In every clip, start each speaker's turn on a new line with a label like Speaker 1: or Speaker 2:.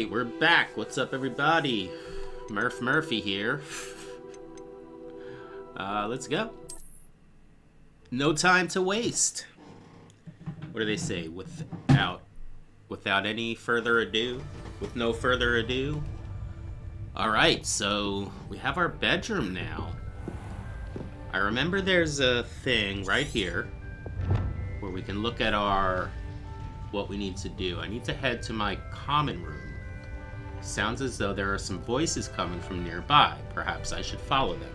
Speaker 1: Alright, we're back. What's up, everybody? Murphy here. Let's go. No time to waste. What do they say? Without any further ado? With no further ado? Alright, so we have our bedroom now. I remember there's a thing right here where we can look at what we need to do. I need to head to my common room. Sounds as though there are some voices coming from nearby. Perhaps I should follow them.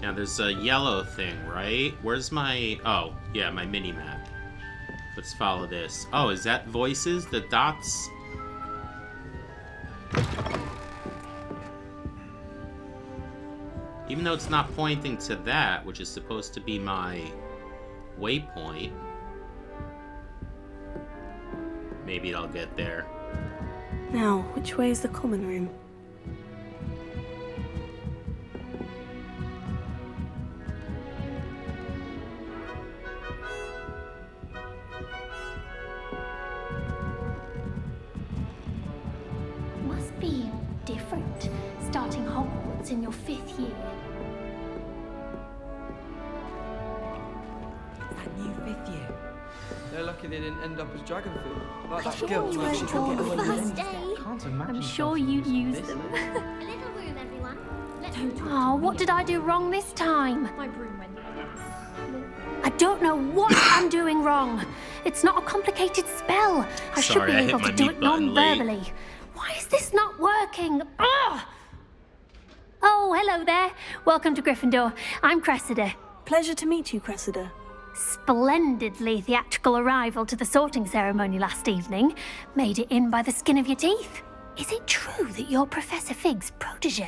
Speaker 1: Now there's a yellow thing, right? Where's my... Oh, yeah, my mini-map. Let's follow this. Oh, is that voices? The dots? Even though it's not pointing to that, which is supposed to be my waypoint, maybe I'll get there.
Speaker 2: Now, which way is the common room?
Speaker 3: Must be different, starting Hogwarts in your 5th year.
Speaker 4: That new 5th year. They're lucky they didn't end up as dragon food. Like that
Speaker 3: Sure
Speaker 4: girl
Speaker 3: you
Speaker 4: who she
Speaker 3: went
Speaker 4: couldn't
Speaker 3: on
Speaker 4: get away
Speaker 3: the
Speaker 4: with
Speaker 3: first
Speaker 4: anything.
Speaker 3: day.
Speaker 4: Can't imagine
Speaker 3: I'm sure you'd use them.
Speaker 5: A little room, everyone.
Speaker 3: Oh, what did I do wrong this time?
Speaker 5: My broom went.
Speaker 3: I don't know what I'm doing wrong. It's not a complicated spell. I should
Speaker 1: Sorry,
Speaker 3: be
Speaker 1: I hit
Speaker 3: able
Speaker 1: my
Speaker 3: to do
Speaker 1: mute
Speaker 3: it
Speaker 1: button late.
Speaker 3: non-verbally. Why is this not working? Ugh! Oh, hello there. Welcome to Gryffindor. I'm Cressida.
Speaker 2: Pleasure to meet you, Cressida.
Speaker 3: Splendidly theatrical arrival to the sorting ceremony last evening. Made it in by the skin of your teeth. Is it true that you're Professor Fig's protege?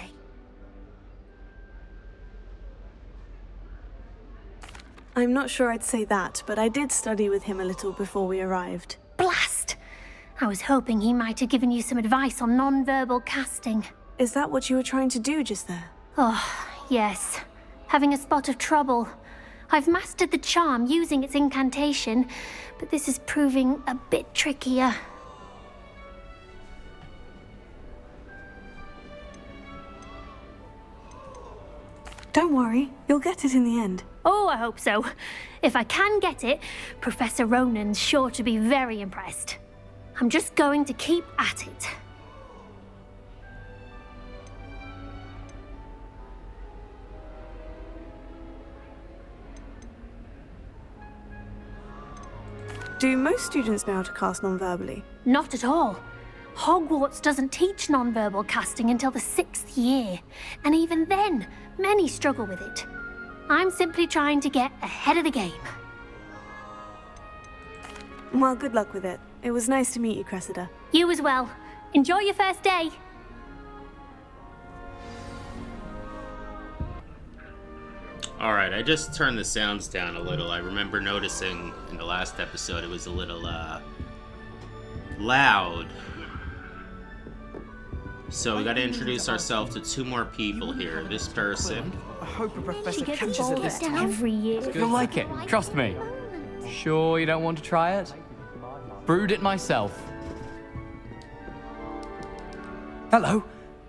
Speaker 2: I'm not sure I'd say that, but I did study with him a little before we arrived.
Speaker 3: Blast! I was hoping he might have given you some advice on non-verbal casting.
Speaker 2: Is that what you were trying to do just there?
Speaker 3: Oh, yes. Having a spot of trouble. I've mastered the charm using its incantation, but this is proving a bit trickier.
Speaker 2: Don't worry, you'll get it in the end.
Speaker 3: Oh, I hope so. If I can get it, Professor Ronan's sure to be very impressed. I'm just going to keep at it.
Speaker 2: Do most students know how to cast non-verbally?
Speaker 3: Not at all. Hogwarts doesn't teach non-verbal casting until the 6th year, and even then, many struggle with it. I'm simply trying to get ahead of the game.
Speaker 2: Well, good luck with it. It was nice to meet you, Cressida.
Speaker 3: You as well. Enjoy your first day.
Speaker 1: Alright, I just turned the sounds down a little. I remember noticing in the last episode it was a little, loud. So we gotta introduce ourselves to 2 more people here. This person.
Speaker 4: I hope a professor
Speaker 3: She gets
Speaker 4: catches it
Speaker 3: bolder
Speaker 4: this time.
Speaker 3: every year.
Speaker 6: You'll like it, trust me. Sure you don't want to try it? Brewed it myself. Hello,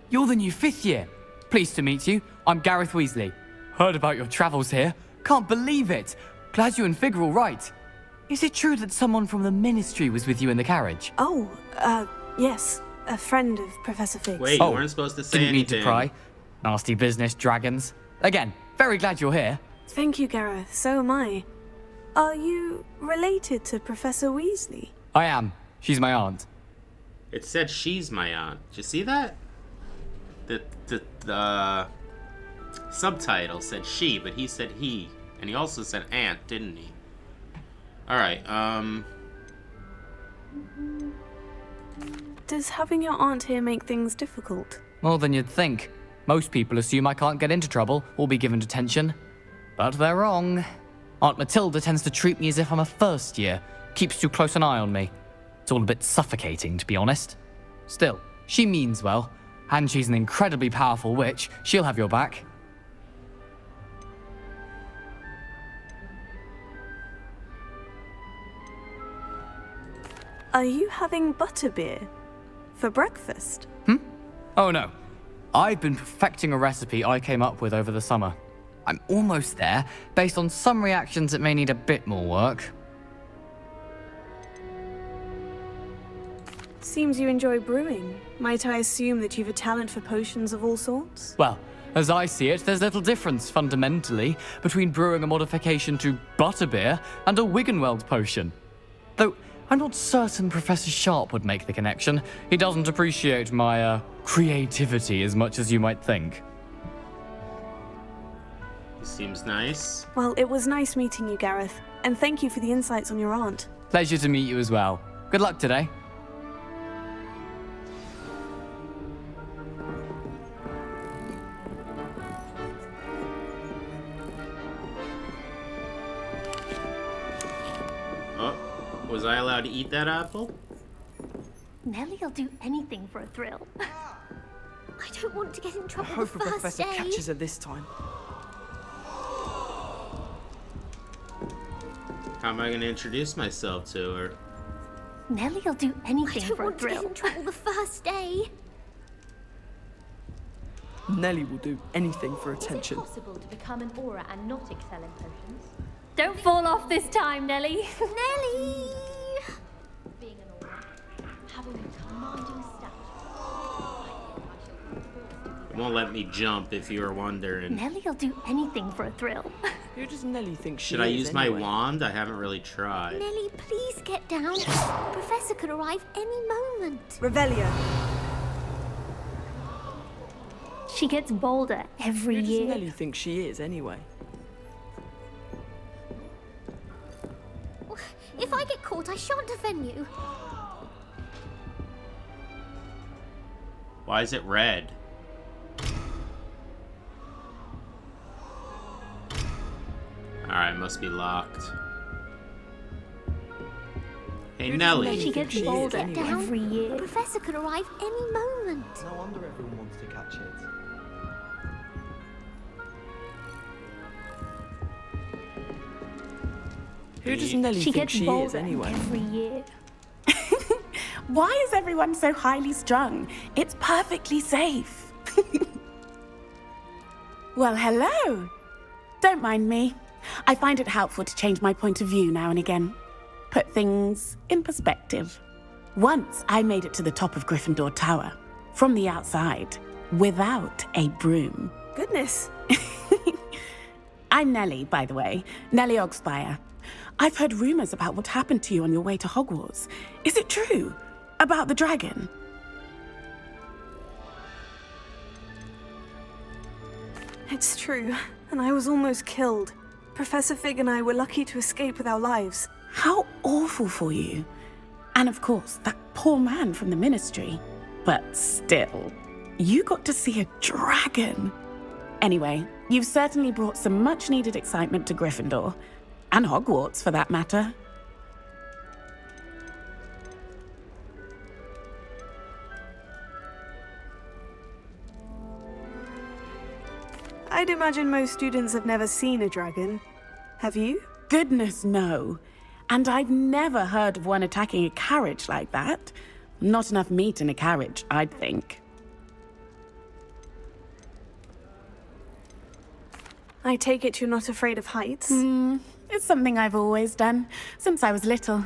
Speaker 6: you're the new 5th year. Pleased to meet you. I'm Gareth Weasley. Heard about your travels here. Can't believe it. Glad you and Fig are all right. Is it true that someone from the Ministry was with you in the carriage?
Speaker 2: Oh, yes. A friend of Professor Fig's.
Speaker 1: Wait, you weren't supposed to say
Speaker 6: didn't mean
Speaker 1: anything.
Speaker 6: to pry. Nasty business, dragons. Again, very glad you're here.
Speaker 2: Thank you, Gareth. So am I. Are you related to Professor Weasley?
Speaker 6: I am. She's my aunt.
Speaker 1: It said she's my aunt. Did you see that? The subtitle said she, but he said he. And he also said aunt, didn't he? Alright,
Speaker 2: Does having your aunt here make things difficult?
Speaker 6: More than you'd think. Most people assume I can't get into trouble or be given detention. But they're wrong. Aunt Matilda tends to treat me as if I'm a first year, keeps too close an eye on me. It's all a bit suffocating, to be honest. Still, she means well, and she's an incredibly powerful witch. She'll have your back.
Speaker 2: Are you having butterbeer for breakfast?
Speaker 6: Oh no. I've been perfecting a recipe I came up with over the summer. I'm almost there. Based on some reactions, it may need a bit more work.
Speaker 2: Seems you enjoy brewing. Might I assume that you've a talent for potions of all sorts?
Speaker 6: Well, as I see it, there's little difference, fundamentally, between brewing a modification to butterbeer and a Wiggenweld potion. Though, I'm not certain Professor Sharp would make the connection. He doesn't appreciate my, creativity as much as you might think.
Speaker 1: Seems nice.
Speaker 2: Well, it was nice meeting you, Gareth. And thank you for the insights on your aunt.
Speaker 6: Pleasure to meet you as well. Good luck today.
Speaker 1: Oh, was I allowed to eat that apple?
Speaker 3: Nellie'll do anything for a thrill.
Speaker 5: I don't want to get in
Speaker 4: I
Speaker 5: trouble
Speaker 4: hope
Speaker 5: the
Speaker 4: the
Speaker 5: first
Speaker 4: professor
Speaker 5: day.
Speaker 4: catches her this time.
Speaker 1: How am I going to introduce myself to her?
Speaker 3: Nellie'll do
Speaker 5: I
Speaker 3: anything
Speaker 5: don't
Speaker 3: for a
Speaker 5: want to get
Speaker 3: thrill.
Speaker 5: in trouble the first day.
Speaker 4: Nellie will do anything for
Speaker 7: Is it
Speaker 4: attention.
Speaker 7: possible to become an aura and not excel in potions?
Speaker 3: Don't fall off this time, Nellie.
Speaker 5: Nellie!
Speaker 7: Being an aura, having a commanding stature.
Speaker 1: It won't let me jump if you were wondering.
Speaker 3: Nellie'll do anything for a thrill.
Speaker 4: Who does Nellie think she
Speaker 1: Should I
Speaker 4: is
Speaker 1: use my
Speaker 4: anyway?
Speaker 1: wand? I haven't really tried.
Speaker 5: Nellie, please get down. The professor could arrive any moment.
Speaker 2: Revelio.
Speaker 3: She gets bolder every
Speaker 4: Who does
Speaker 3: year.
Speaker 4: Nellie think she is anyway?
Speaker 5: If I get caught, I shan't offend you.
Speaker 1: Why is it red? Alright, must be locked. Hey,
Speaker 4: Who does
Speaker 1: Nellie.
Speaker 4: Nellie
Speaker 3: She
Speaker 4: think
Speaker 3: gets
Speaker 4: she is
Speaker 3: bolder
Speaker 4: anyway?
Speaker 3: every
Speaker 5: The
Speaker 3: year.
Speaker 5: professor could arrive any moment.
Speaker 8: No wonder everyone wants to catch it.
Speaker 4: Who does Nellie
Speaker 3: She
Speaker 4: think
Speaker 3: gets
Speaker 4: she is
Speaker 3: bolder
Speaker 4: anyway?
Speaker 3: every year.
Speaker 9: Why is everyone so highly strung? It's perfectly safe. Well, hello. Don't mind me. I find it helpful to change my point of view now and again. Put things in perspective. Once I made it to the top of Gryffindor Tower, from the outside, without a broom.
Speaker 2: Goodness.
Speaker 9: I'm Nellie, by the way. Nellie Ogspire. I've heard rumors about what happened to you on your way to Hogwarts. Is it true? About the dragon?
Speaker 2: It's true. And I was almost killed. Professor Fig and I were lucky to escape with our lives.
Speaker 9: How awful for you. And of course, that poor man from the ministry. But still, you got to see a dragon. Anyway, you've certainly brought some much needed excitement to Gryffindor. And Hogwarts, for that matter.
Speaker 2: I'd imagine most students have never seen a dragon. Have you?
Speaker 9: Goodness, no. And I've never heard of one attacking a carriage like that. Not enough meat in a carriage, I'd think.
Speaker 2: I take it you're not afraid of heights?
Speaker 9: It's something I've always done, since I was little.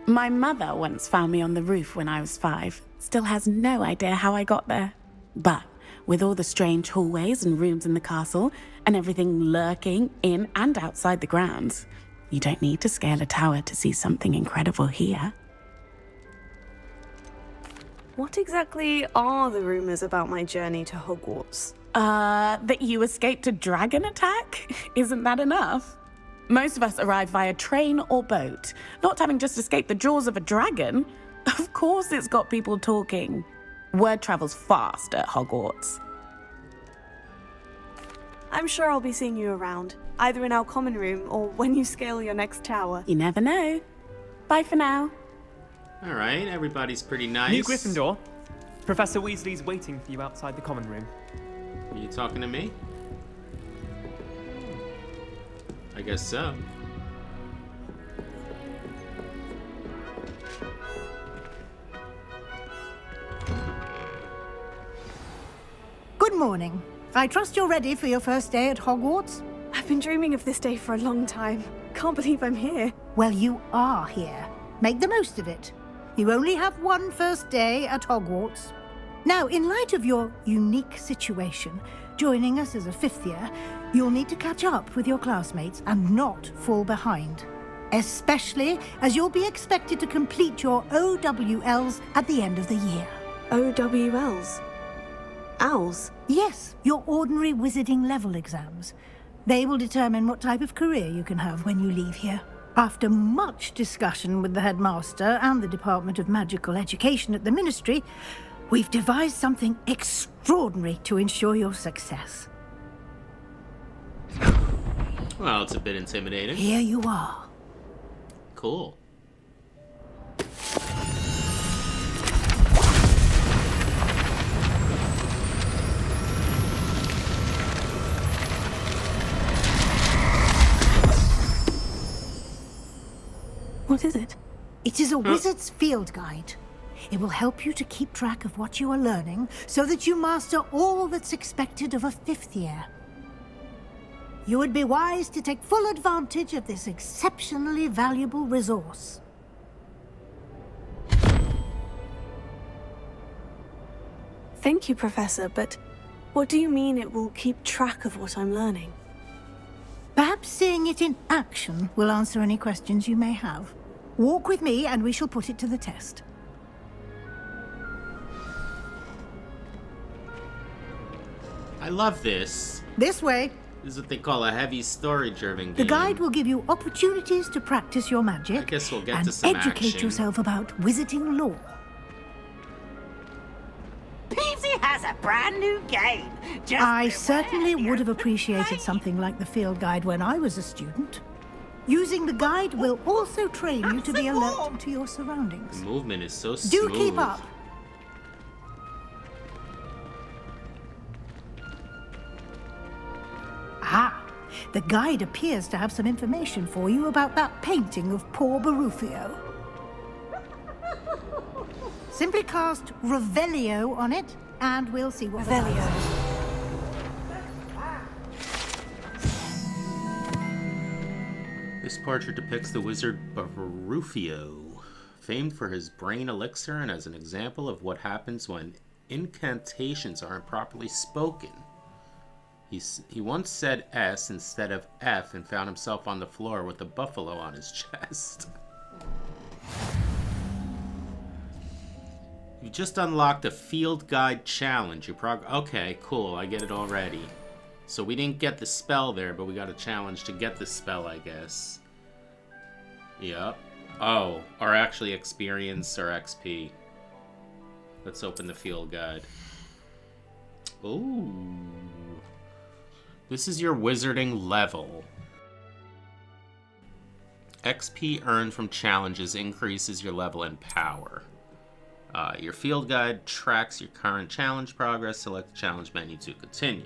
Speaker 9: My mother once found me on the roof when I was 5. Still has no idea how I got there. But with all the strange hallways and rooms in the castle, and everything lurking in and outside the grounds, you don't need to scale a tower to see something incredible here.
Speaker 2: What exactly are the rumors about my journey to Hogwarts?
Speaker 9: That you escaped a dragon attack? Isn't that enough? Most of us arrive via train or boat, not having just escaped the jaws of a dragon. Of course it's got people talking. Word travels fast at Hogwarts.
Speaker 2: I'm sure I'll be seeing you around, either in our common room or when you scale your next tower.
Speaker 9: You never know. Bye for now.
Speaker 1: Alright, everybody's pretty nice.
Speaker 10: New Gryffindor. Professor Weasley's waiting for you outside the common room.
Speaker 1: Are you talking to me? I guess so.
Speaker 11: morning. I trust you're ready for your first day at Hogwarts?
Speaker 2: I've been dreaming of this day for a long time. Can't believe I'm here.
Speaker 11: Well, you are here. Make the most of it. You only have one first day at Hogwarts. Now, in light of your unique situation, joining us as a fifth year, you'll need to catch up with your classmates and not fall behind. Especially as you'll be expected to complete your OWLs at the end of the year.
Speaker 2: OWLs? Owls?
Speaker 11: Yes, your ordinary wizarding level exams. They will determine what type of career you can have when you leave here. After much discussion with the headmaster and the Department of Magical Education at the Ministry, we've devised something extraordinary to ensure your success.
Speaker 1: Well, it's a bit intimidating.
Speaker 11: Here you are.
Speaker 1: Cool.
Speaker 2: What is it?
Speaker 11: It is a wizard's field guide. It will help you to keep track of what you are learning so that you master all that's expected of a fifth year. You would be wise to take full advantage of this exceptionally valuable resource.
Speaker 2: Thank you, Professor, but what do you mean it will keep track of what I'm learning?
Speaker 11: Perhaps seeing it in action will answer any questions you may have. Walk with me and we shall put it to the test.
Speaker 1: I love this.
Speaker 11: This way.
Speaker 1: This is what they call a heavy story-driven game.
Speaker 11: The guide will give you opportunities to practice your magic
Speaker 1: I guess we'll get
Speaker 11: and
Speaker 1: to some
Speaker 11: educate
Speaker 1: action.
Speaker 11: yourself about wizarding lore.
Speaker 12: Peasy has a brand new game. Just
Speaker 11: I certainly would have appreciated something like the field guide when I was a student. Using the guide will also train you to be alert to your surroundings.
Speaker 1: The movement is so smooth.
Speaker 11: Do keep up. Ah, the guide appears to have some information for you about that painting of poor Barufio. Simply cast Revelio on it, and we'll see what
Speaker 2: Revelio.
Speaker 1: This portrait depicts the wizard Barufio, famed for his brain elixir and as an example of what happens when incantations are improperly spoken. He once said S instead of F and found himself on the floor with a buffalo on his chest. You just unlocked a field guide challenge. Okay, cool, I get it already. So we didn't get the spell there, but we got a challenge to get the spell, I guess. Yep. Oh, or actually experience or XP. Let's open the field guide. Ooh. This is your wizarding level. XP earned from challenges increases your level and power. Your field guide tracks your current challenge progress. Select the challenge menu to continue.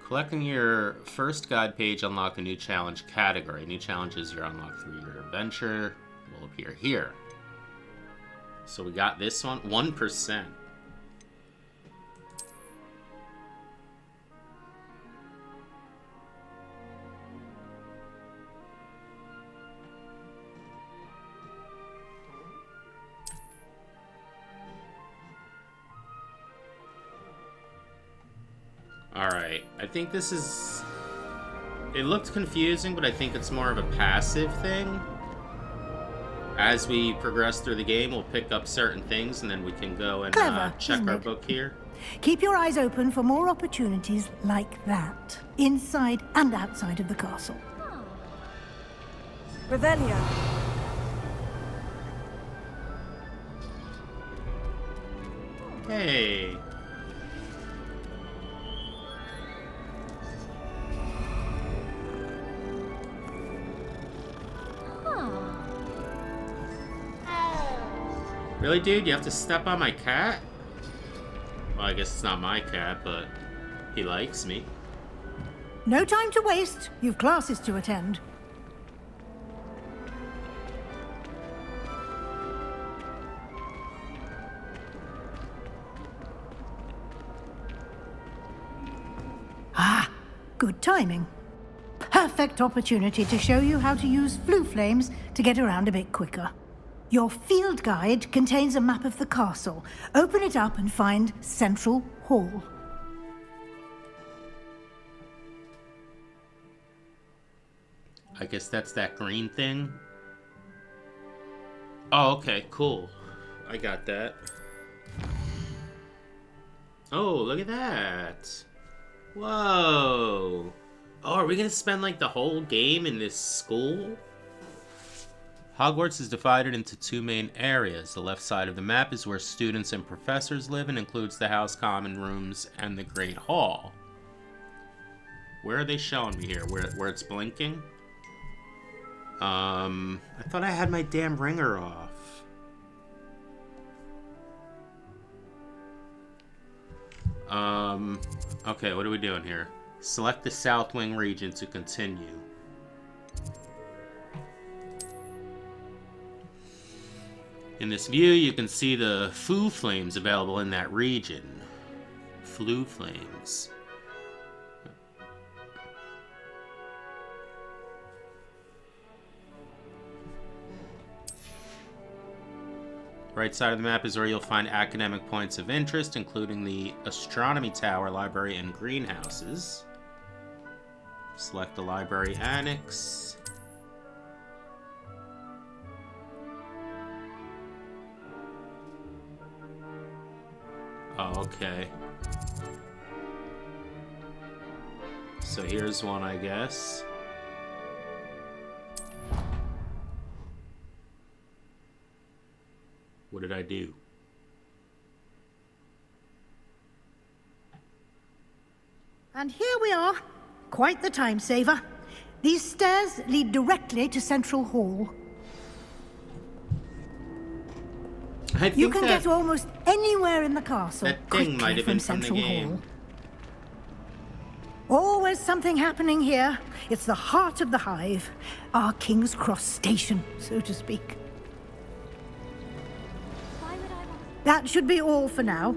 Speaker 1: Collecting your first guide page unlock a new challenge category. New challenges you unlock through your adventure will appear here. So we got this one, 1%. Alright, I think this is... It looked confusing, but I think it's more of a passive thing. As we progress through the game, we'll pick up certain things, and then we can go and check our book here.
Speaker 11: Keep your eyes open for more opportunities like that, inside and outside of the castle.
Speaker 2: Revelio.
Speaker 1: Hey. Really, dude? You have to step on my cat? Well, I guess it's not my cat, but he likes me.
Speaker 11: No time to waste. You've classes to attend. timing. Perfect opportunity to show you how to use flue flames to get around a bit quicker. Your field guide contains a map of the castle. Open it up and find Central Hall.
Speaker 1: I guess that's that green thing. Oh, okay, cool. I got that. Oh, look at that. Whoa. Oh, are we gonna spend like the whole game in this school? Hogwarts is divided into two main areas. The left side of the map is where students and professors live and includes the house common rooms and the Great Hall. Where are they showing me here? Where it's blinking? I thought I had my damn ringer off. Okay, what are we doing here? Select the South Wing region to continue. In this view, you can see the flue flames available in that region. Flue flames. Right side of the map is where you'll find academic points of interest, including the Astronomy Tower, Library, and Greenhouses. Select the Library Annex. Oh, okay. So here's one, I guess. What did I do?
Speaker 11: And here we are. Quite the time saver. These stairs lead directly to Central Hall. You can get almost anywhere in the castle
Speaker 1: that thing might have been from the game.
Speaker 11: Hall. Always something happening here. It's the heart of the hive. Our King's Cross station, so to speak. That should be all for now.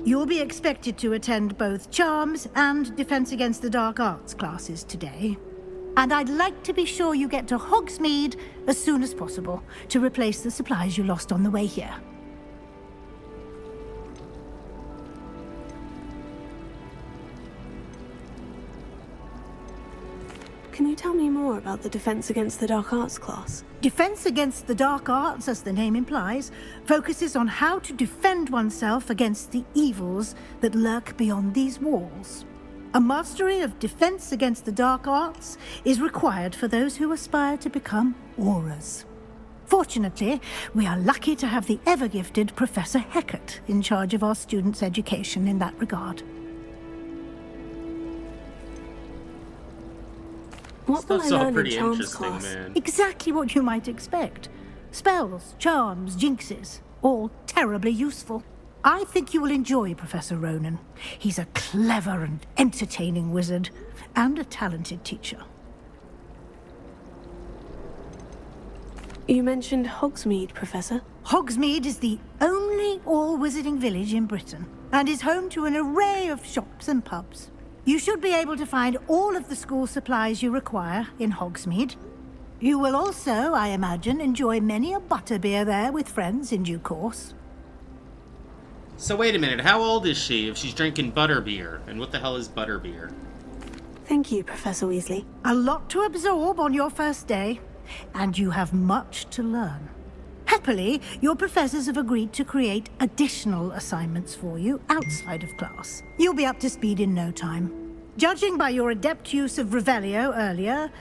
Speaker 11: You'll be expected to attend both Charms and Defense Against the Dark Arts classes today. And I'd like to be sure you get to Hogsmeade as soon as possible to replace the supplies you lost on the way here.
Speaker 2: Can you tell me more about the Defense Against the Dark Arts class?
Speaker 11: Defense Against the Dark Arts, as the name implies, focuses on how to defend oneself against the evils that lurk beyond these walls. A mastery of Defense Against the Dark Arts is required for those who aspire to become Aurors. Fortunately, we are lucky to have the ever-gifted Professor Hecat in charge of our students' education in that regard.
Speaker 2: What will I
Speaker 1: Stuff's all
Speaker 2: learn in
Speaker 1: pretty
Speaker 2: Charms
Speaker 1: interesting,
Speaker 2: class?
Speaker 1: man.
Speaker 11: Exactly what you might expect. Spells, charms, jinxes, all terribly useful. I think you will enjoy Professor Ronan. He's a clever and entertaining wizard, and a talented teacher.
Speaker 2: You mentioned Hogsmeade, Professor.
Speaker 11: Hogsmeade is the only all-wizarding village in Britain, and is home to an array of shops and pubs. You should be able to find all of the school supplies you require in Hogsmeade. You will also, I imagine, enjoy many a butterbeer there with friends in due course.
Speaker 1: So wait a minute, how old is she if she's drinking butterbeer? And what the hell is butterbeer?
Speaker 2: Thank you, Professor Weasley.
Speaker 11: A lot to absorb on your first day, and you have much to learn. Happily, your professors have agreed to create additional assignments for you outside of class. You'll be up to speed in no time. Judging by your adept use of Revelio earlier,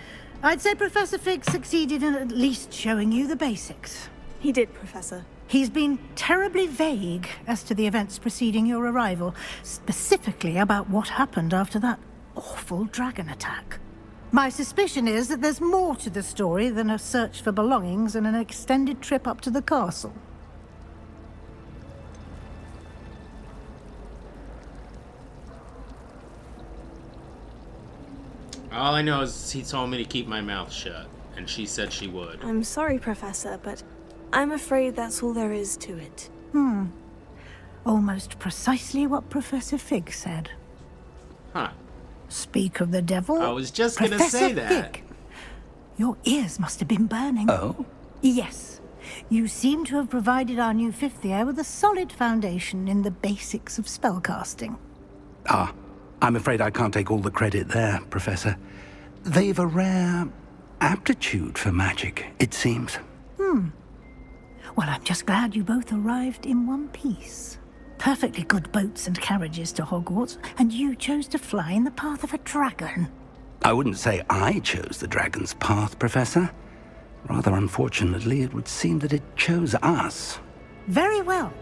Speaker 11: I'd say Professor Fig succeeded in at least showing you the basics.
Speaker 2: He did, Professor.
Speaker 11: He's been terribly vague as to the events preceding your arrival, specifically about what happened after that awful dragon attack. My suspicion is that there's more to the story than a search for belongings and an extended trip up to the castle.
Speaker 1: All I know is he told me to keep my mouth shut, and she said she would.
Speaker 2: I'm sorry, Professor, but I'm afraid that's all there is to it.
Speaker 11: Almost precisely what Professor Fig said.
Speaker 1: Huh.
Speaker 11: Speak of the devil.
Speaker 1: I was just gonna
Speaker 11: Professor
Speaker 1: say that.
Speaker 11: Fig, your ears must have been burning.
Speaker 13: Oh?
Speaker 11: Yes. You seem to have provided our new fifth year with a solid foundation in the basics of spellcasting.
Speaker 13: Ah, I'm afraid I can't take all the credit there, Professor. They've a rare aptitude for magic, it seems.
Speaker 11: Well, I'm just glad you both arrived in one piece. Perfectly good boats and carriages to Hogwarts, and you chose to fly in the path of a dragon.
Speaker 13: I wouldn't say I chose the dragon's path, Professor. Rather unfortunately, it would seem that it chose us.
Speaker 11: Very well.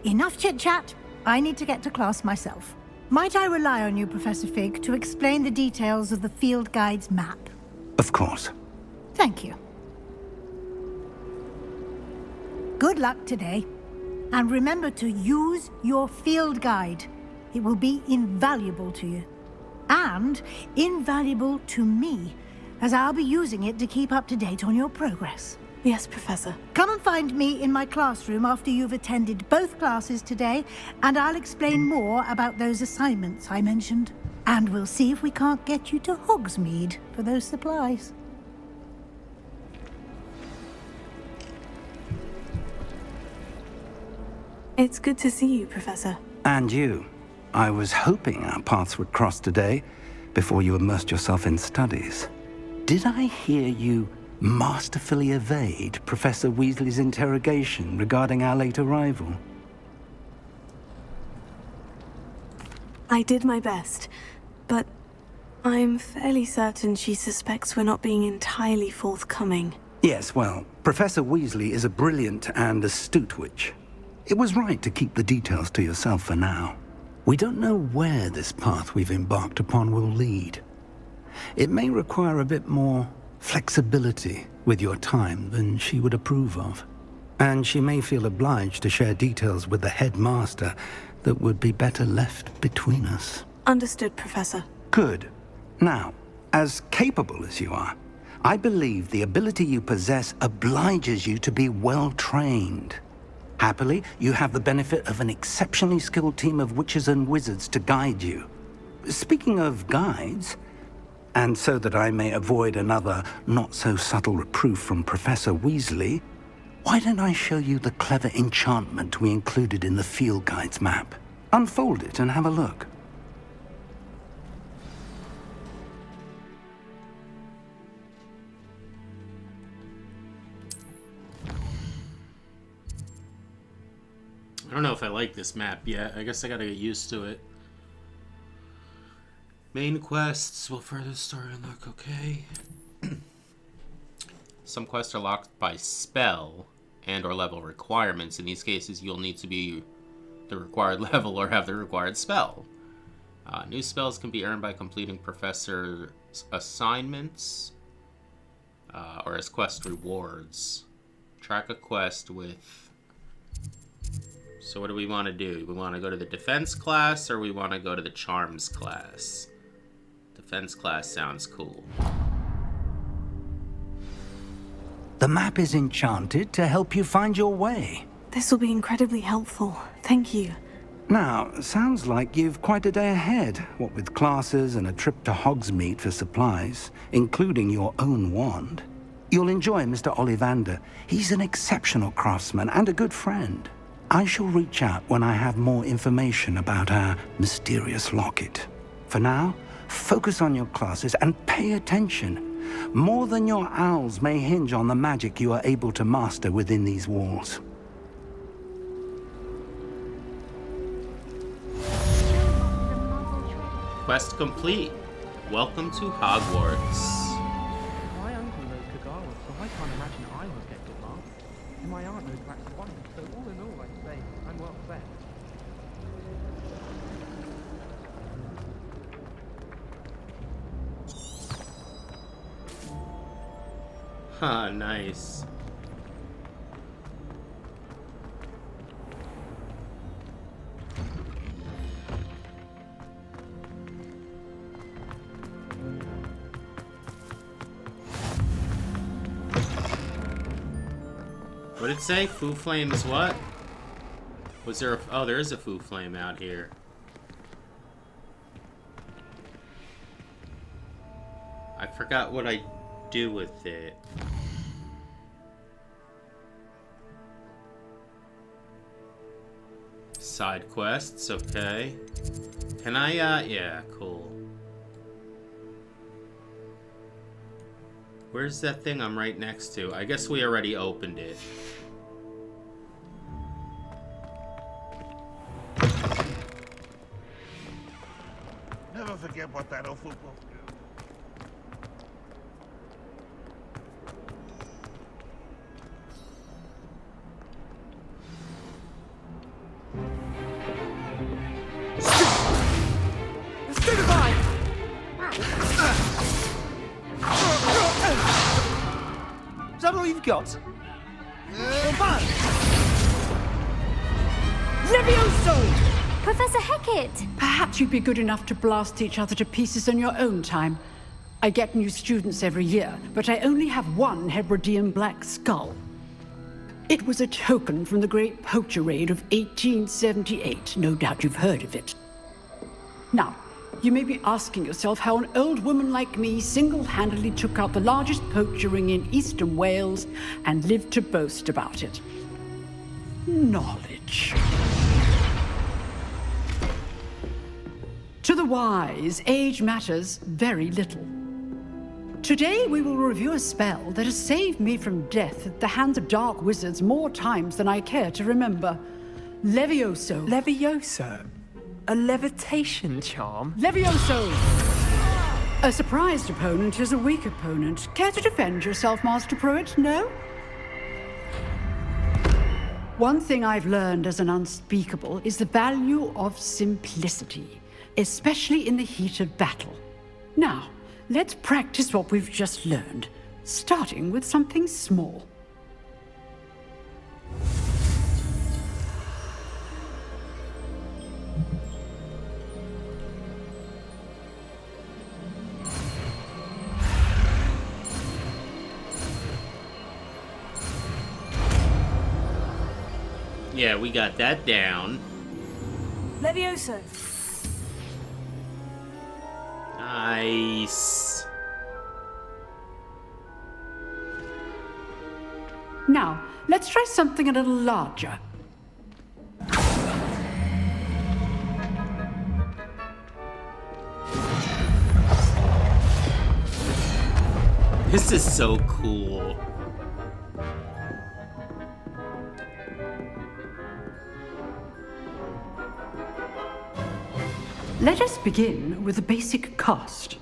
Speaker 11: Enough chit-chat. I need to get to class myself. Might I rely on you, Professor Fig, to explain the details of the field guide's map?
Speaker 13: Of course.
Speaker 11: Thank you. Good luck today. And remember to use your field guide. It will be invaluable to you. And invaluable to me, as I'll be using it to keep up to date on your progress.
Speaker 2: Yes, Professor.
Speaker 11: Come and find me in my classroom after you've attended both classes today, and I'll explain more about those assignments I mentioned. And we'll see if we can't get you to Hogsmeade for those supplies.
Speaker 2: It's good to see you, Professor.
Speaker 13: And you. I was hoping our paths would cross today, before you immersed yourself in studies. Did I hear you masterfully evade Professor Weasley's interrogation regarding our late arrival?
Speaker 2: I did my best, but I'm fairly certain she suspects we're not being entirely forthcoming.
Speaker 13: Yes, well, Professor Weasley is a brilliant and astute witch. It was right to keep the details to yourself for now. We don't know where this path we've embarked upon will lead. It may require a bit more flexibility with your time than she would approve of. And she may feel obliged to share details with the headmaster that would be better left between us.
Speaker 2: Understood, Professor.
Speaker 13: Good. Now, as capable as you are, I believe the ability you possess obliges you to be well trained. Happily, you have the benefit of an exceptionally skilled team of witches and wizards to guide you. Speaking of guides, and so that I may avoid another not-so-subtle reproof from Professor Weasley, why don't I show you the clever enchantment we included in the field guide's map? Unfold it and have a look.
Speaker 1: I don't know if I like this map yet. I guess I gotta get used to it. Main quests will further story unlock. Okay. Some quests are locked by spell and or level requirements. In these cases, you'll need to be the required level or have the required spell. New spells can be earned by completing professor assignments or as quest rewards. Track a quest with... So what do we want to do? We want to go to the defense class or we want to go to the charms class? Defense class sounds cool.
Speaker 13: The map is enchanted to help you find your way.
Speaker 2: This will be incredibly helpful. Thank you.
Speaker 13: Now, sounds like you've quite a day ahead, what with classes and a trip to Hogsmeade for supplies, including your own wand. You'll enjoy Mr. Ollivander. He's an exceptional craftsman and a good friend. I shall reach out when I have more information about our mysterious locket. For now, focus on your classes and pay attention. More than your owls may hinge on the magic you are able to master within these walls.
Speaker 1: Quest complete. Welcome to Hogwarts.
Speaker 10: My uncle knows Kagawa, so I can't imagine I would get good marks. And my aunt knows Wax One, so all in all, I'd say I'm well fed.
Speaker 1: Huh, nice. What did it say? Foo Flame is what? Was there a... Oh, there is a Foo Flame out here. I forgot what I do with it. Side quests, okay. Can I, yeah, cool. Where's that thing I'm right next to? I guess we already opened it.
Speaker 14: Never forget what that old football do.
Speaker 15: Is that all you've got?
Speaker 11: Levioso!
Speaker 5: Professor Hecat!
Speaker 11: Perhaps you'd be good enough to blast each other to pieces on your own time. I get new students every year, but I only have one Hebridean black skull. It was a token from the Great Poacher Raid of 1878. No doubt you've heard of it. Now, you may be asking yourself how an old woman like me single-handedly took out the largest poacher ring in eastern Wales and lived to boast about it. Knowledge. To the wise, age matters very little. Today we will review a spell that has saved me from death at the hands of dark wizards more times than I care to remember. Levioso.
Speaker 15: Levioso? A levitation charm?
Speaker 11: Levioso! A surprised opponent is a weak opponent. Care to defend yourself, Master Pruitt? No? One thing I've learned as an unspeakable is the value of simplicity, especially in the heat of battle. Now, let's practice what we've just learned, starting with something small.
Speaker 1: Yeah, we got that down.
Speaker 2: Levioso.
Speaker 1: Nice.
Speaker 11: Now, let's try something a little larger.
Speaker 1: This is so cool.
Speaker 11: Let us begin with the basic cast.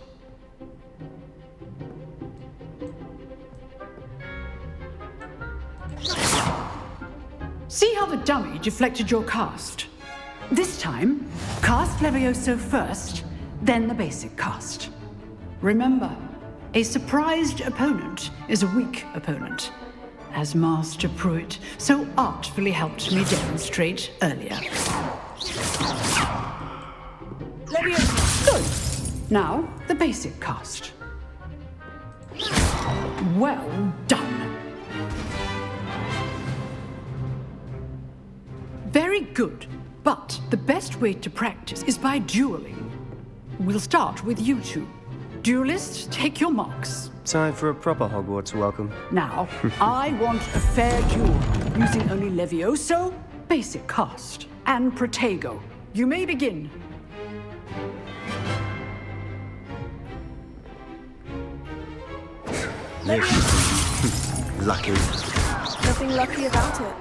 Speaker 11: See how the dummy deflected your cast? This time, cast Levioso first, then the basic cast. Remember, a surprised opponent is a weak opponent, as Master Pruitt so artfully helped me demonstrate earlier. Levioso. Good. Now, the basic cast. Well done. Very good, but the best way to practice is by dueling. We'll start with you two. Duelists, take your marks.
Speaker 15: Time for a proper Hogwarts welcome.
Speaker 11: Now, I want a fair duel, using only Levioso, basic cast, and Protego. You may begin.
Speaker 15: Lucky.
Speaker 2: Nothing lucky about it.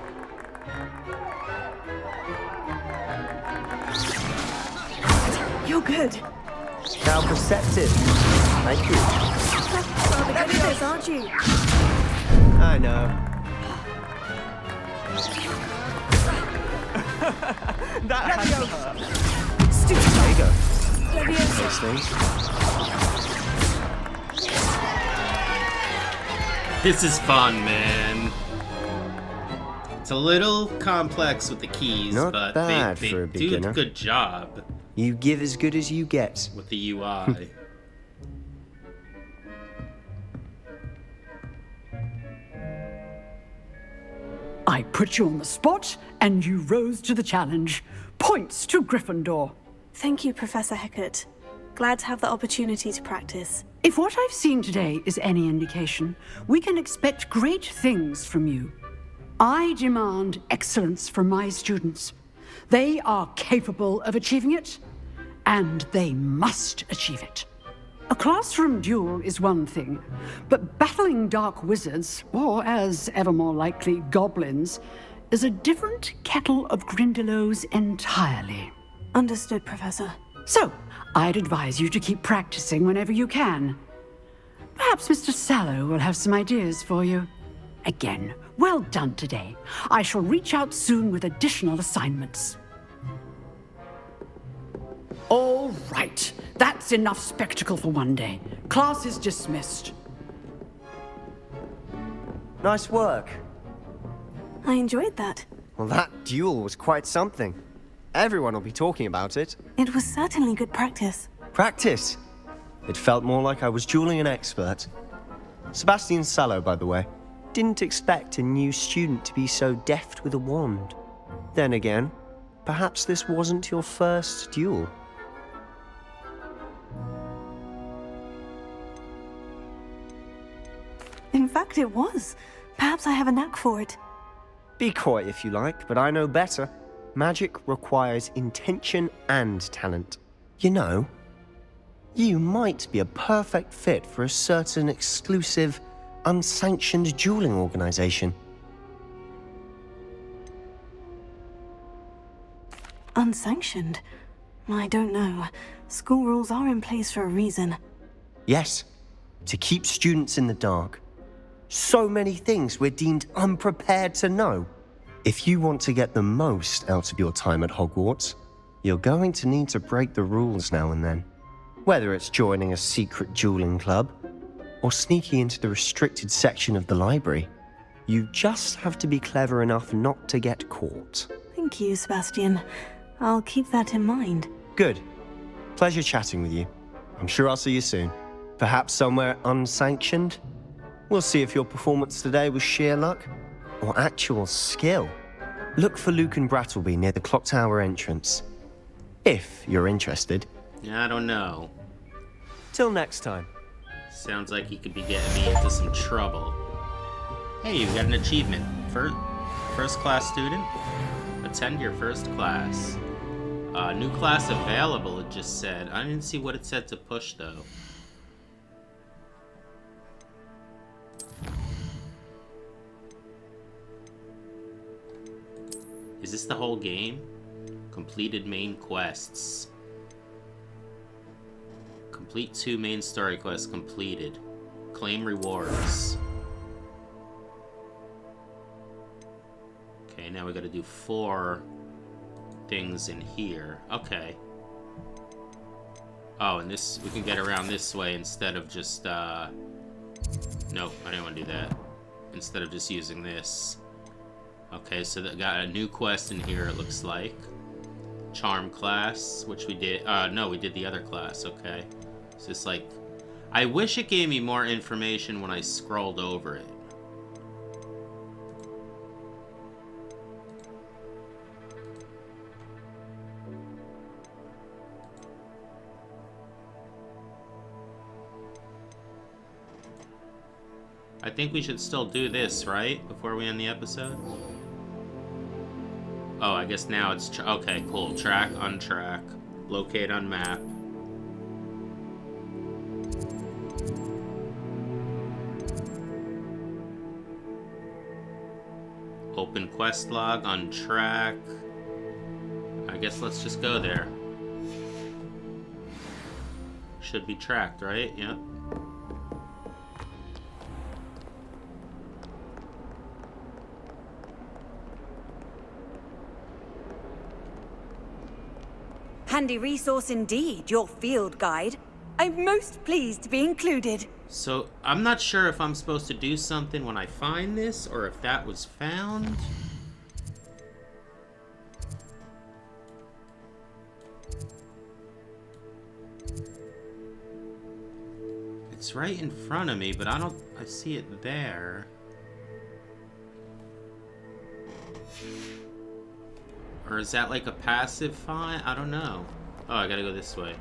Speaker 2: You're good.
Speaker 15: How perceptive. Thank you.
Speaker 2: Rather good at this, aren't you?
Speaker 15: I know. That has to hurt.
Speaker 2: Stupid.
Speaker 15: There you go.
Speaker 2: Levioso.
Speaker 15: Those things.
Speaker 1: This is fun, man. It's a little complex with the keys,
Speaker 15: Not
Speaker 1: but
Speaker 15: bad
Speaker 1: they
Speaker 15: for a
Speaker 1: do a
Speaker 15: beginner.
Speaker 1: good job
Speaker 15: You give as good as you get.
Speaker 1: with the UI.
Speaker 11: I put you on the spot, and you rose to the challenge. Points to Gryffindor.
Speaker 2: Thank you, Professor Hecat. Glad to have the opportunity to practice.
Speaker 16: If what I've seen today is any indication, we can expect great things from you. I demand excellence from my students. They are capable of achieving it, and they must achieve it. A classroom duel is one thing, but battling dark wizards, or as ever more likely, goblins, is a different kettle of Grindylows entirely.
Speaker 2: Understood, Professor.
Speaker 16: So, I'd advise you to keep practicing whenever you can. Perhaps Mr. Sallow will have some ideas for you. Again, well done today. I shall reach out soon with additional assignments. All right, that's enough spectacle for one day. Class is dismissed.
Speaker 15: Nice work.
Speaker 2: I enjoyed that.
Speaker 15: Well, that duel was quite something. Everyone will be talking about it.
Speaker 2: It was certainly good practice.
Speaker 15: Practice? It felt more like I was dueling an expert. Sebastian Sallow, by the way. Didn't expect a new student to be so deft with a wand. Then again, perhaps this wasn't your first duel.
Speaker 2: In fact, it was. Perhaps I have a knack for it.
Speaker 15: Be coy if you like, but I know better. Magic requires intention and talent. You know, you might be a perfect fit for a certain exclusive, unsanctioned dueling organization.
Speaker 2: Unsanctioned? I don't know. School rules are in place for a reason.
Speaker 15: Yes, to keep students in the dark. So many things we're deemed unprepared to know. If you want to get the most out of your time at Hogwarts, you're going to need to break the rules now and then. Whether it's joining a secret dueling club, or sneaking into the restricted section of the library, you just have to be clever enough not to get caught.
Speaker 2: Thank you, Sebastian. I'll keep that in mind.
Speaker 15: Good. Pleasure chatting with you. I'm sure I'll see you soon. Perhaps somewhere unsanctioned? We'll see if your performance today was sheer luck or actual skill. Look for Luke and Brattleby near the clock tower entrance. If you're interested.
Speaker 1: I don't know.
Speaker 15: Till next time.
Speaker 1: Sounds like he could be getting me into some trouble. Hey, you got an achievement. First class student? Attend your first class. New class available, it just said. I didn't see what it said to push, though. Is this the whole game? Completed main quests. Complete 2 main story quests completed. Claim rewards. Okay, now we gotta do 4 things in here. Okay. Oh, and this, we can get around this way instead of just, nope, I didn't want to do that. Instead of just using this. Okay, so that got a new quest in here, it looks like. Charm class, which we did, no, we did the other class, okay. It's just like, I wish it gave me more information when I scrolled over it. I think we should still do this, right? Before we end the episode? Oh, I guess now it's... okay, cool. Track, untrack. Locate on map. Open quest log, untrack. I guess let's just go there. Should be tracked, right? Yep.
Speaker 17: Handy resource indeed, your field guide. I'm most pleased to be included.
Speaker 1: So, I'm not sure if I'm supposed to do something when I find this, or if that was found. It's right in front of me, but I see it there. Or is that like a passive find? I don't know. Oh, I gotta go this way.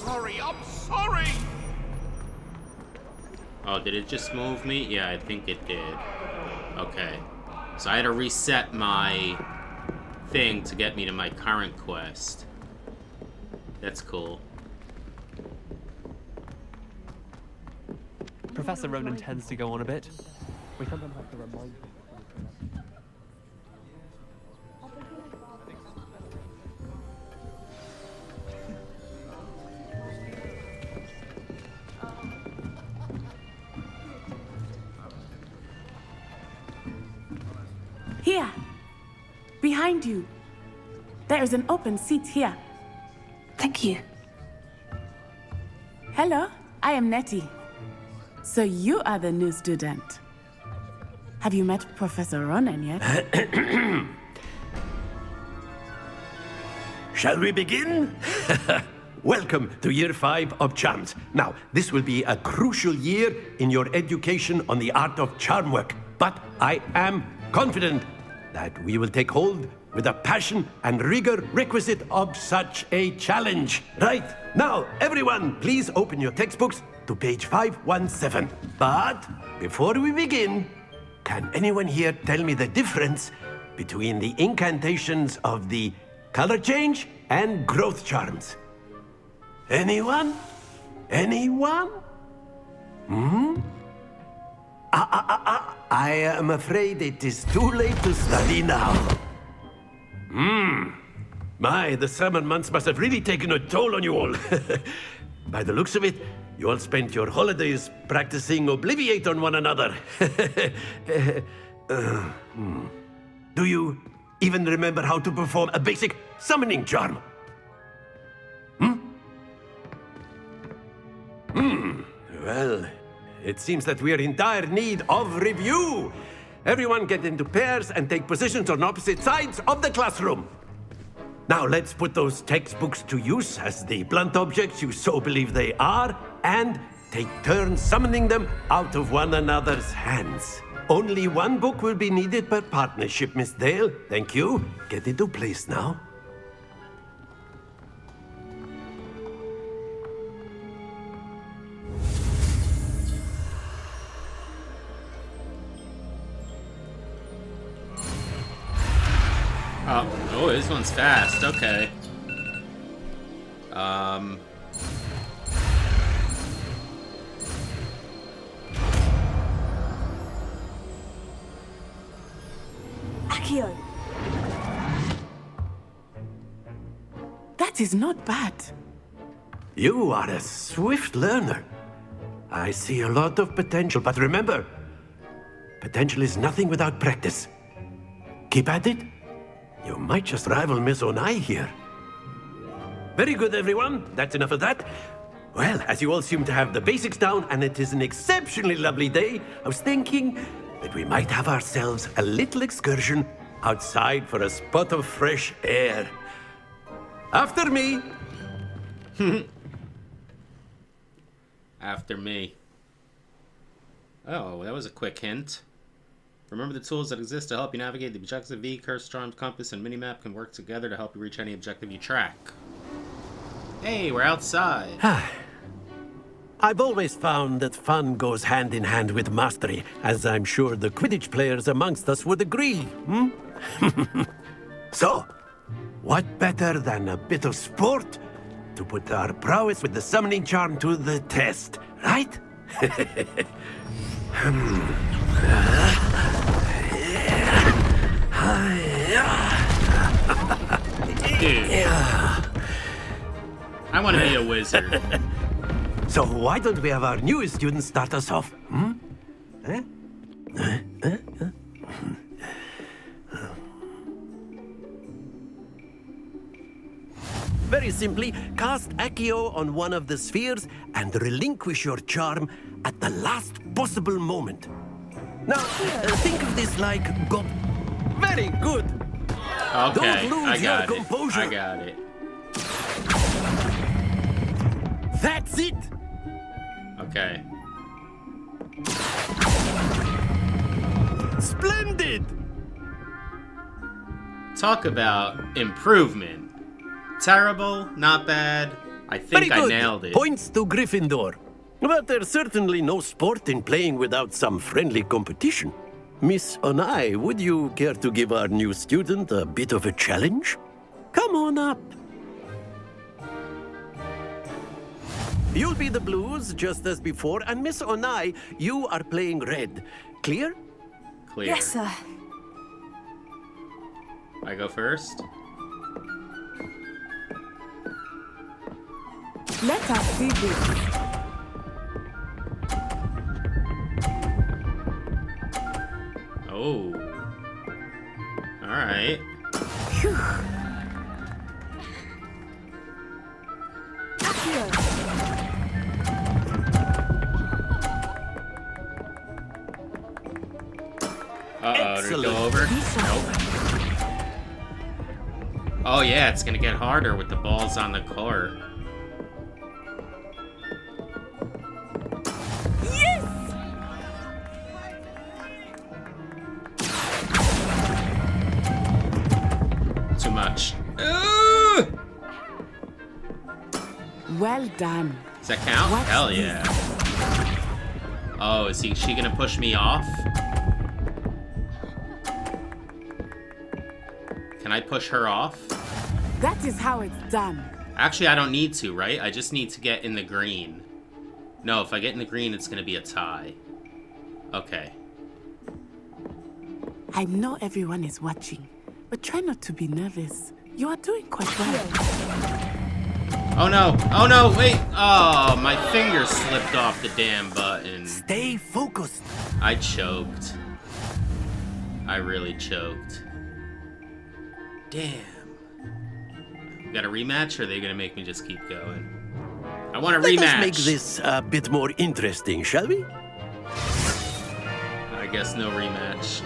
Speaker 14: sorry, I'm sorry!
Speaker 1: Oh, did it just move me? Yeah, I think it did. Okay. So I had to reset my thing to get me to my current quest. That's cool.
Speaker 10: Professor Ronan tends to go on a bit. We sometimes have to remind him.
Speaker 9: Here. Behind you. There is an open seat here.
Speaker 2: Thank you.
Speaker 9: Hello, I am Nettie. So you are the new student. Have you met Professor Ronan yet?
Speaker 18: Shall we begin? Welcome to Year 5 of Charms. Now, this will be a crucial year in your education on the art of charm work. But I am confident that we will take hold with the passion and rigor requisite of such a challenge. Right, now, everyone, please open your textbooks to page 517. But before we begin, can anyone here tell me the difference between the incantations of the color change and growth charms? Anyone? Anyone? I am afraid it is too late to study now. My, the summer months must have really taken a toll on you all. By the looks of it, you all spent your holidays practicing Obliviate on one another. Do you even remember how to perform a basic summoning charm? Well, it seems that we are in dire need of review. Everyone get into pairs and take positions on opposite sides of the classroom. Now let's put those textbooks to use as the blunt objects you so believe they are, and take turns summoning them out of one another's hands. Only one book will be needed per partnership, Miss Dale. Thank you. Get into place now.
Speaker 1: Oh, this one's fast. Okay.
Speaker 9: Akio. That is not bad.
Speaker 18: You are a swift learner. I see a lot of potential, but remember, potential is nothing without practice. Keep at it. You might just rival Miss Onai here. Very good, everyone. That's enough of that. Well, as you all seem to have the basics down, and it is an exceptionally lovely day, I was thinking that we might have ourselves a little excursion outside for a spot of fresh air. After me.
Speaker 1: After me. Oh, that was a quick hint. Remember the tools that exist to help you navigate the objective. V, curse, charms, compass, and minimap can work together to help you reach any objective you track. Hey, we're outside.
Speaker 18: I've always found that fun goes hand in hand with mastery, as I'm sure the Quidditch players amongst us would agree. So, what better than a bit of sport to put our prowess with the summoning charm to the test, right?
Speaker 1: Dude. I want to be a wizard.
Speaker 18: So why don't we have our newest student start us off? Very simply, cast Accio on one of the spheres and relinquish your charm at the last possible moment. Now, think of this like Very good.
Speaker 1: Okay,
Speaker 18: Don't lose
Speaker 1: I got
Speaker 18: your
Speaker 1: it.
Speaker 18: composure.
Speaker 1: I got it.
Speaker 18: That's it.
Speaker 1: Okay.
Speaker 18: Splendid.
Speaker 1: Talk about improvement. Terrible, not bad, I think I nailed it.
Speaker 18: Points to Gryffindor. But there's certainly no sport in playing without some friendly competition. Miss Onai, would you care to give our new student a bit of a challenge? Come on up. You'll be the blues, just as before, and Miss Onai, you are playing red. Clear?
Speaker 1: Clear.
Speaker 2: Yes, sir.
Speaker 1: I go first?
Speaker 9: Let us see this.
Speaker 1: Oh. Alright. Uh-oh, did it go over? Nope. Oh yeah, it's gonna get harder with the balls on the court. Too much.
Speaker 9: Well done.
Speaker 1: Does that count?
Speaker 9: Watch
Speaker 1: Hell
Speaker 9: this.
Speaker 1: yeah. Oh, is she gonna push me off? Can I push her off?
Speaker 9: That is how it's done.
Speaker 1: Actually, I don't need to, right? I just need to get in the green. No, if I get in the green, it's gonna be a tie. Okay.
Speaker 9: I know everyone is watching, but try not to be nervous. You are doing quite well.
Speaker 1: Oh no! Oh no! Wait! Oh, my finger slipped off the damn button.
Speaker 18: Stay focused.
Speaker 1: I choked. I really choked. Damn. Got a rematch, or are they gonna make me just keep going? I want a rematch.
Speaker 18: Let us make this a bit more interesting, shall we?
Speaker 1: I guess no rematch.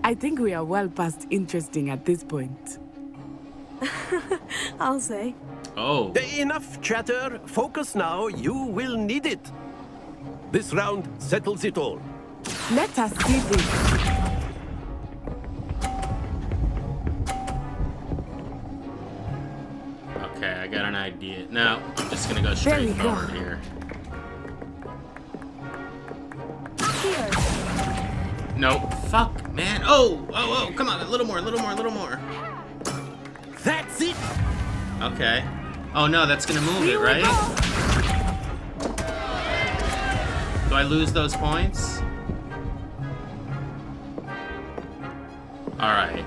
Speaker 9: I think we are well past interesting at this point.
Speaker 2: I'll say.
Speaker 1: Oh.
Speaker 18: Enough chatter. Focus now. You will need it. This round settles it all.
Speaker 9: Let us see this.
Speaker 1: Okay, I got an idea. No, I'm just gonna go straight forward here. Nope. Fuck, man. Oh, oh, oh, come on. A little more, a little more, a little more.
Speaker 18: That's it.
Speaker 1: Okay. Oh no, that's gonna move it, right? Do I lose those points? Alright.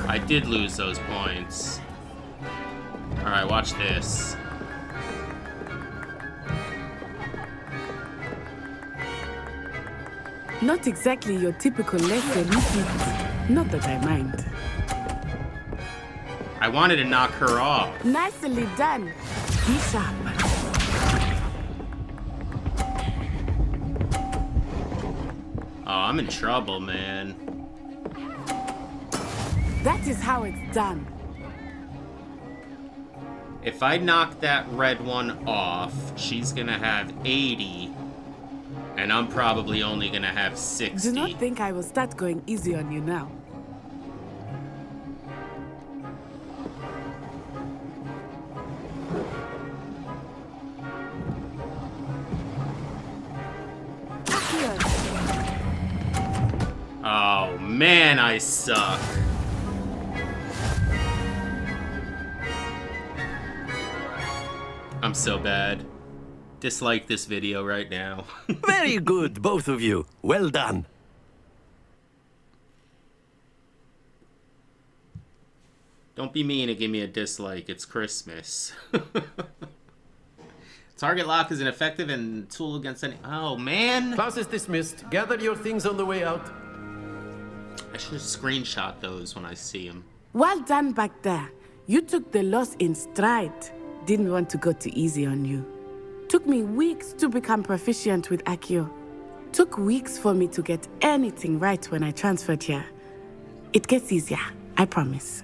Speaker 1: I did lose those points. Alright, watch this.
Speaker 9: Not exactly your typical lesson, is it? Not that I mind.
Speaker 1: I wanted to knock her off.
Speaker 9: Nicely done. Be sharp.
Speaker 1: Oh, I'm in trouble, man.
Speaker 9: That is how it's done.
Speaker 1: If I knock that red one off, she's gonna have 80. And I'm probably only gonna have 60.
Speaker 9: Do not think I will start going easy on you now.
Speaker 1: Oh man, I suck. I'm so bad. Dislike this video right now.
Speaker 18: Very good, both of you. Well done.
Speaker 1: Don't be mean and give me a dislike. It's Christmas. Target lock is an effective and tool against any... Oh, man.
Speaker 18: Class is dismissed. Gather your things on the way out.
Speaker 1: I should screenshot those when I see them.
Speaker 9: Well done back there. You took the loss in stride. Didn't want to go too easy on you. Took me weeks to become proficient with Accio. Took weeks for me to get anything right when I transferred here. It gets easier, I promise.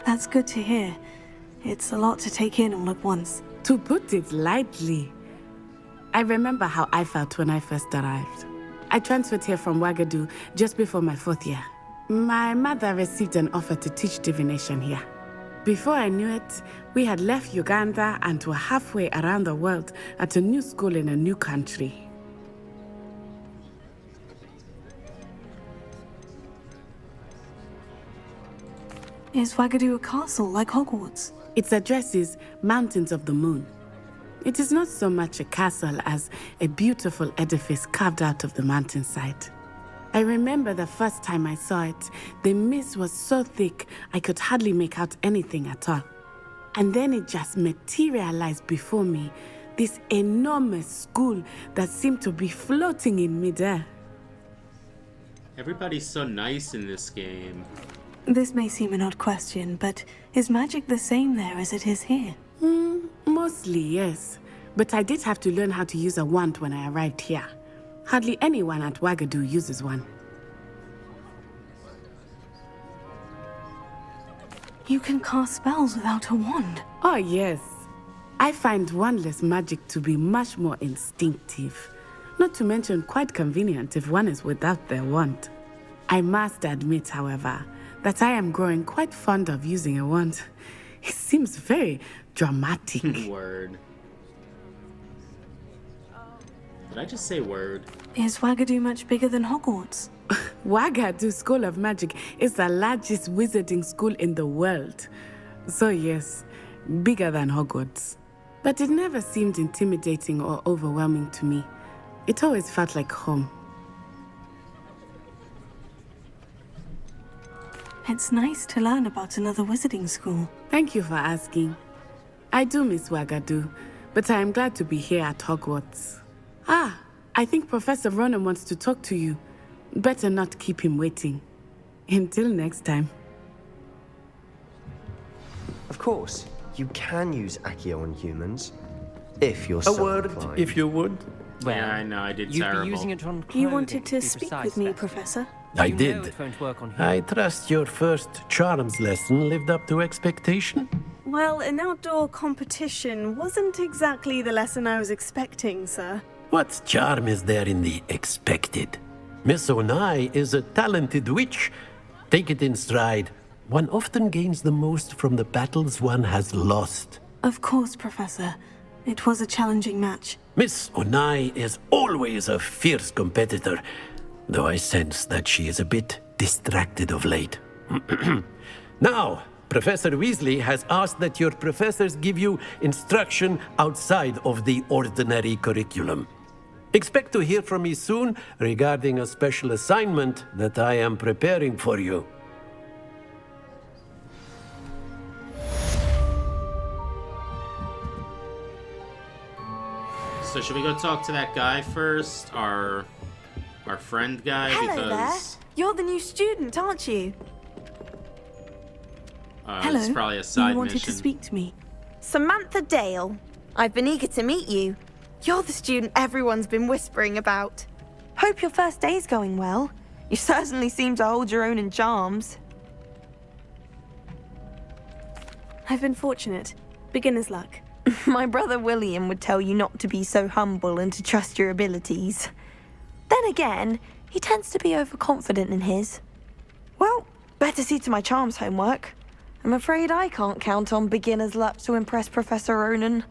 Speaker 2: That's good to hear. It's a lot to take in all at once.
Speaker 9: To put it lightly, I remember how I felt when I first arrived. I transferred here from Wagadu just before my 4th year. My mother received an offer to teach divination here. Before I knew it, we had left Uganda and were halfway around the world at a new school in a new country.
Speaker 2: Is Wagadu a castle like Hogwarts?
Speaker 9: Its address is Mountains of the Moon. It is not so much a castle as a beautiful edifice carved out of the mountainside. I remember the first time I saw it, the mist was so thick I could hardly make out anything at all. And then it just materialized before me, this enormous school that seemed to be floating in midair.
Speaker 1: Everybody's so nice in this game.
Speaker 2: This may seem an odd question, but is magic the same there as it is here?
Speaker 9: Mostly, yes. But I did have to learn how to use a wand when I arrived here. Hardly anyone at Wagadu uses one.
Speaker 2: You can cast spells without a wand?
Speaker 9: Oh, yes. I find wandless magic to be much more instinctive. Not to mention quite convenient if one is without their wand. I must admit, however, that I am growing quite fond of using a wand. It seems very dramatic.
Speaker 1: Word. Did I just say word?
Speaker 2: Is Wagadu much bigger than Hogwarts?
Speaker 9: Wagadu School of Magic is the largest wizarding school in the world. So yes, bigger than Hogwarts. But it never seemed intimidating or overwhelming to me. It always felt like home.
Speaker 2: It's nice to learn about another wizarding school.
Speaker 9: Thank you for asking. I do miss Wagadu, but I am glad to be here at Hogwarts. Ah, I think Professor Ronan wants to talk to you. Better not keep him waiting. Until next time.
Speaker 15: Of course, you can use Accio on humans, if you're
Speaker 18: A
Speaker 15: so
Speaker 18: word,
Speaker 15: inclined.
Speaker 18: if you would.
Speaker 1: Well, yeah, I know, I did
Speaker 10: you'd
Speaker 1: terrible.
Speaker 10: be using it on
Speaker 2: You wanted to speak with me, Professor?
Speaker 18: I
Speaker 10: You know
Speaker 18: did.
Speaker 10: it won't work on
Speaker 18: I trust your first charms lesson lived up to expectation.
Speaker 2: Well, an outdoor competition wasn't exactly the lesson I was expecting, sir.
Speaker 18: What charm is there in the expected? Miss Onai is a talented witch. Take it in stride. One often gains the most from the battles one has lost.
Speaker 2: Of course, Professor. It was a challenging match.
Speaker 18: Miss Onai is always a fierce competitor, though I sense that she is a bit distracted of late. Now, Professor Weasley has asked that your professors give you instruction outside of the ordinary curriculum. Expect to hear from me soon regarding a special assignment that I am preparing for you.
Speaker 1: So should we go talk to that guy first? Our friend guy?
Speaker 19: Hello
Speaker 1: because
Speaker 19: there. You're the new student, aren't you?
Speaker 2: Hello.
Speaker 1: It's probably a side
Speaker 2: you wanted
Speaker 1: mission.
Speaker 2: to speak to me.
Speaker 19: Samantha Dale. I've been eager to meet you. You're the student everyone's been whispering about. Hope your first day's going well. You certainly seem to hold your own in charms.
Speaker 2: I've been fortunate. Beginner's luck.
Speaker 19: My brother William would tell you not to be so humble and to trust your abilities. Then again, he tends to be overconfident in his. Well, better see to my charms homework. I'm afraid I can't count on beginner's luck to impress Professor Ronan.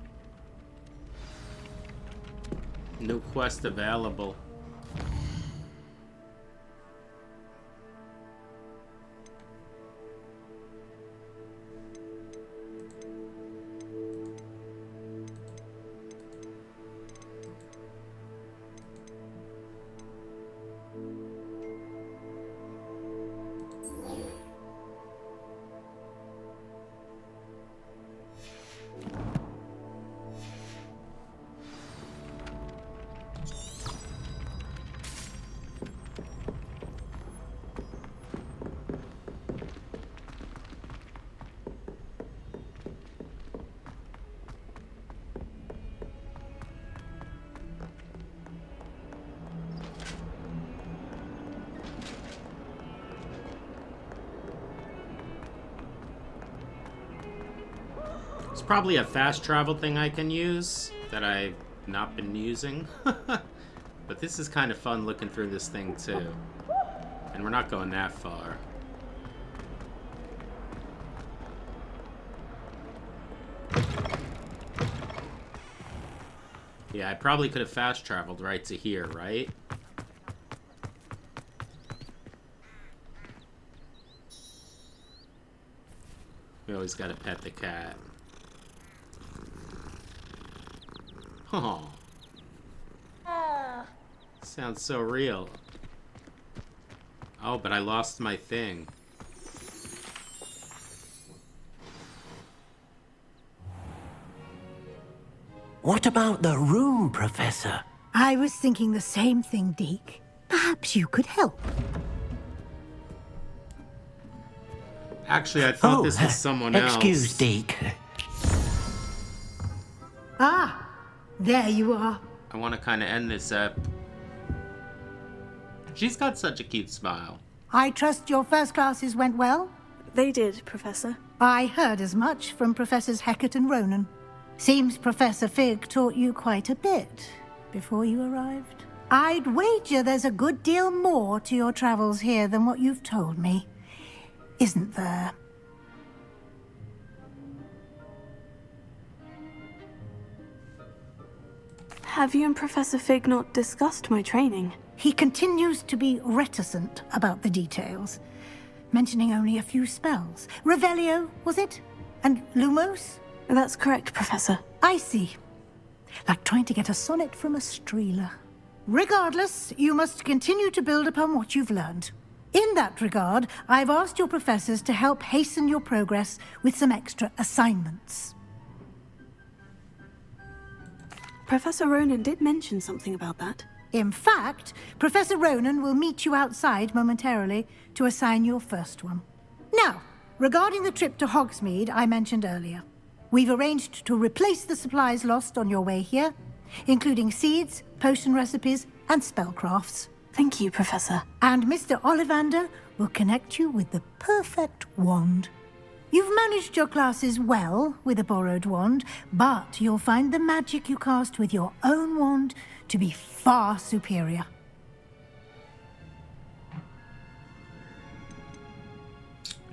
Speaker 1: New quest available. It's probably a fast travel thing I can use that I've not been using. But this is kind of fun looking through this thing too. And we're not going that far. Yeah, I probably could have fast traveled right to here, right? We always gotta pet the cat. Oh. Sounds so real. Oh, but I lost my thing.
Speaker 18: What about the room, Professor?
Speaker 11: I was thinking the same thing, Deke. Perhaps you could help.
Speaker 1: Actually, I thought this was someone else.
Speaker 18: Excuse, Deke.
Speaker 11: Ah, there you are.
Speaker 1: I want to kind of end this up. She's got such a cute smile.
Speaker 11: I trust your first classes went well?
Speaker 2: They did, Professor.
Speaker 11: I heard as much from Professors Hecat and Ronan. Seems Professor Fig taught you quite a bit before you arrived. I'd wager there's a good deal more to your travels here than what you've told me. Isn't there?
Speaker 2: Have you and Professor Fig not discussed my training?
Speaker 11: He continues to be reticent about the details, mentioning only a few spells. Revelio, was it? And Lumos?
Speaker 2: That's correct, Professor.
Speaker 11: I see. Like trying to get a sonnet from a streeler. Regardless, you must continue to build upon what you've learned. In that regard, I've asked your professors to help hasten your progress with some extra assignments.
Speaker 2: Professor Ronan did mention something about that.
Speaker 11: In fact, Professor Ronan will meet you outside momentarily to assign your first one. Now, regarding the trip to Hogsmeade I mentioned earlier, we've arranged to replace the supplies lost on your way here, including seeds, potion recipes, and spellcrafts.
Speaker 2: Thank you, Professor.
Speaker 11: And Mr. Ollivander will connect you with the perfect wand. You've managed your classes well with a borrowed wand, but you'll find the magic you cast with your own wand to be far superior.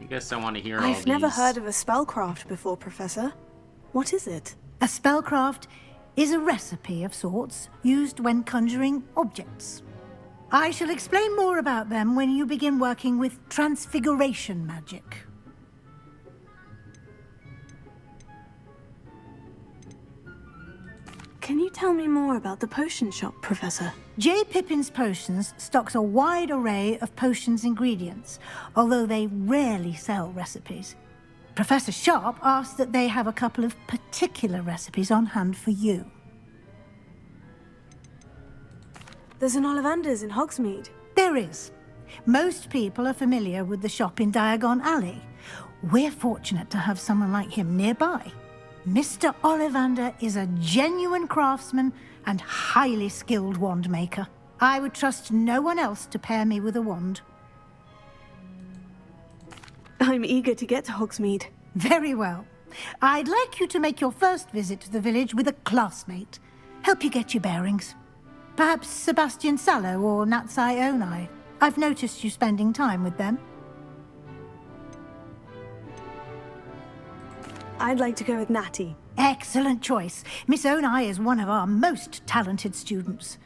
Speaker 1: I guess I want to hear all
Speaker 2: I've never
Speaker 1: these.
Speaker 2: heard of a spellcraft before, Professor. What is it?
Speaker 11: A spellcraft is a recipe of sorts used when conjuring objects. I shall explain more about them when you begin working with transfiguration magic.
Speaker 2: Can you tell me more about the potion shop, Professor?
Speaker 11: J. Pippin's Potions stocks a wide array of potions ingredients, although they rarely sell recipes. Professor Sharp asked that they have a couple of particular recipes on hand for you.
Speaker 2: There's an Ollivander's in Hogsmeade.
Speaker 11: There is. Most people are familiar with the shop in Diagon Alley. We're fortunate to have someone like him nearby. Mr. Ollivander is a genuine craftsman and highly skilled wand maker. I would trust no one else to pair me with a wand.
Speaker 2: I'm eager to get to Hogsmeade.
Speaker 11: Very well. I'd like you to make your first visit to the village with a classmate. Help you get your bearings. Perhaps Sebastian Sallow or Natsai Onai. I've noticed you spending time with them.
Speaker 2: I'd like to go with Natty.
Speaker 11: Excellent choice. Miss Onai is one of our most talented students.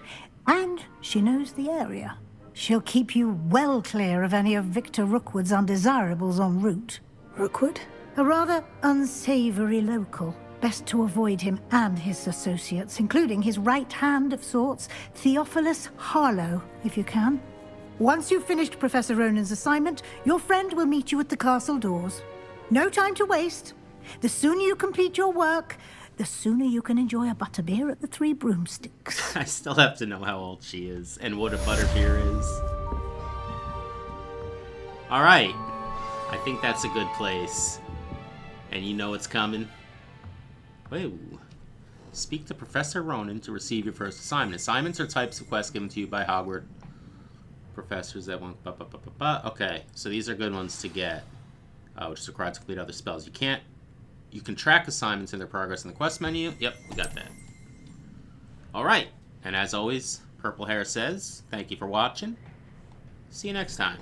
Speaker 11: And she knows the area. She'll keep you well clear of any of Victor Rookwood's undesirables en route.
Speaker 2: Rookwood?
Speaker 11: A rather unsavory local. Best to avoid him and his associates, including his right hand of sorts, Theophilus Harlow, if you can. Once you've finished Professor Ronan's assignment, your friend will meet you at the castle doors. No time to waste. The sooner you complete your work, the sooner you can enjoy a butterbeer at the Three Broomsticks.
Speaker 1: I still have to know how old she is and what a butterbeer is. Alright. I think that's a good place. And you know it's coming. Whoa. Speak to Professor Ronan to receive your first assignment. Assignments are types of quests given to you by Hogwarts professors that want... Okay, so these are good ones to get. Which is required to complete other spells. You can track assignments and their progress in the quest menu. Yep, we got that. Alright, and as always, Purple Hair says, thank you for watching. See you next time.